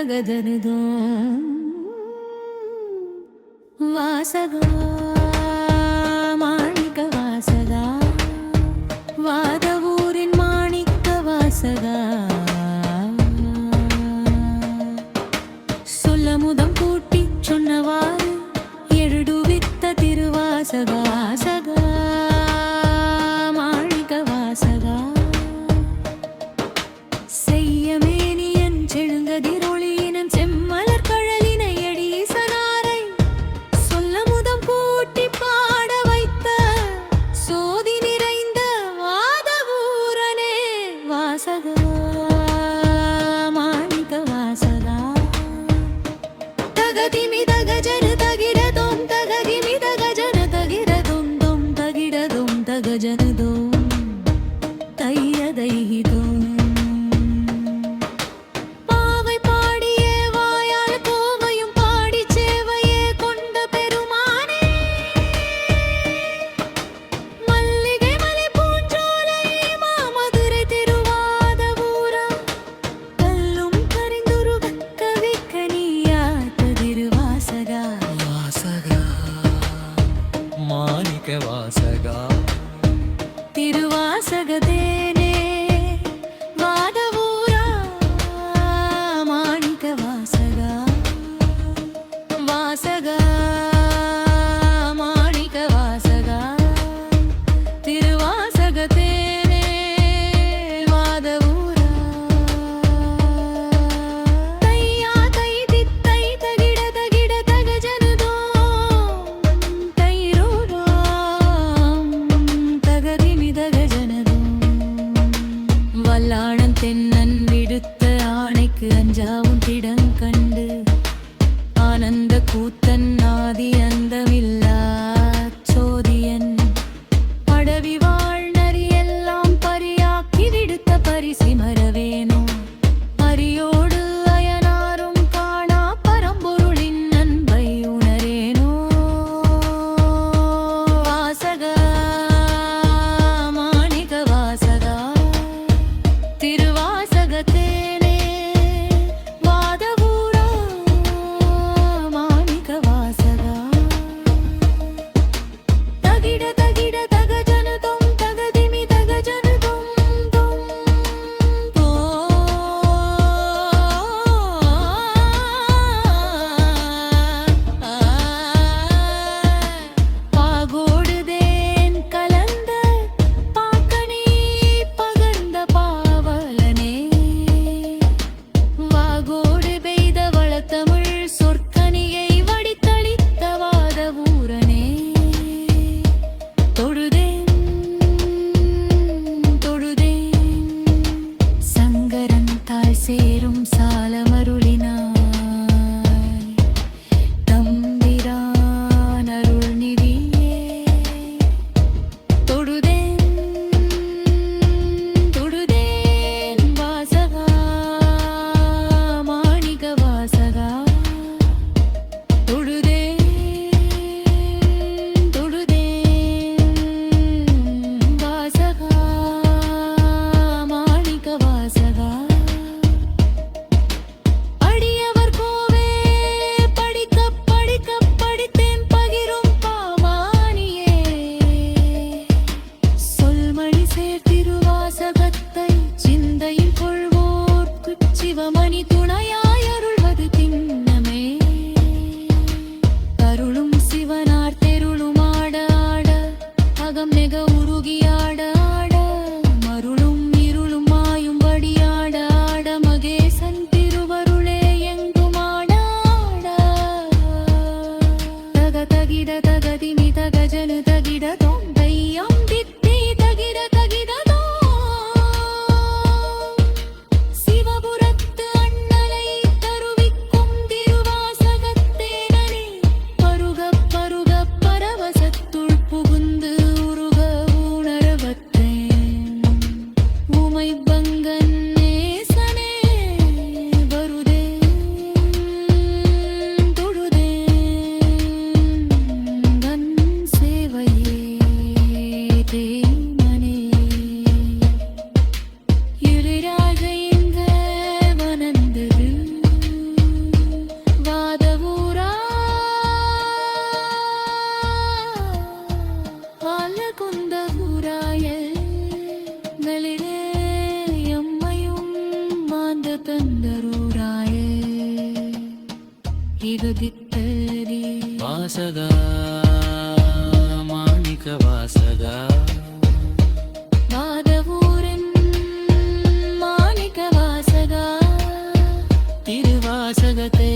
தகதனுதோ வாசகா மாணிக்க வாசகா வாத ஊரின் மாணிக்க வாசகா சொல்லமுதம் கூட்டி சொன்னவாறு எழுடுவித்த திருவாசகா வாசகா மாணிக்க வாசகா செய்யமேனியன் செழுங்கதிரொளியினம் செம்மலர் கழலினை எடீசனாரை சொல்லமுதம் கூட்டி பாட வைத்த சோதி நிறைந்த வாதவூரனே வாசகா மாணிக்க வாசகா தகதிமி தகஜன தகிடதோம் தகதிமி தகஜன தகிடதோம் தோம் தகிடதோம் தகஜனதோம் தையதைதோம் மாணிக்க வாசகா திருவாசகதேனே வாதவூரா மாணிக்க வாசகா வாசகா மாணிக்க வாசகா திருவாசகதேனே வாதவூரா தையா தை தித்தை தகிட தகிட தகஜனுதோ வல்லாளன் தென்னன் விடுத்த ஆணைக்கு அஞ்சாவும் திடங்கண்டு ஆனந்த கூத்தன் ஆதி அந்தமில்லா சோதியன் படவி வாழ் நரியெல்லாம் பரியாக்கி விடுத்த பரிசி மறவேனோ அரியோடு அயனாரும் காணா பரம்பொருளின் அன்பை உணரேனோ வாசகா மாணிக்க வாசகா திருவாசகத்தேனே வாதவூரா மாணிக்க வாசகா தகிட தகிட தகஜனுதோம் தகதிமி தகஜனுதோம் தோம் தோ பாகோடுதேன் கலந்த பாக்கனி பகர்ந்த பாவலனே வாகோடு பெய்த வளத்தமிழ் சொற்கனியை வடித்தளித்த வாதவூரனே தொழுதேன் தொழுதேன் சங்கரன் தாய் சேரும் சாலமருளினாய் தம்பிரான் அருள் நிதியே தொழுதேன் தொழுதேன் வாசகா மாணிக்க வாசகா தொழுதேன் தொழுதேன் வாசகா மாணிக்க வாசகா அடியவர் கோவே படிக்க படிக்க படித்தேன் பகிரும் பாமானியே சொல்மணி சேர் திருவாசகத்தை சிந்தையில் கொள்வோர்க்கு சிவமணி துணையாய் அருள்வது திண்ணமே கருளும் சிவனார் தெருளும் ஆட ஆட அகம் நெக உருகி ஆட ஆட மருளும் இருளும் மாயும்படி ஆட ஆட மகேசன் திருவருளே எங்கும் ஆட ஆட தக தகிட தகதிமி தகஜனு தகிடதோம் தையம் தித்தி தகிட தகிடதோம் சிவபுரத்து அண்ணலை தந்தரூராய இகதித்தரி வாசகா மாணிக்க வாசகா வாதவூரன் மாணிக்க வாசகா திருவாசகத்தே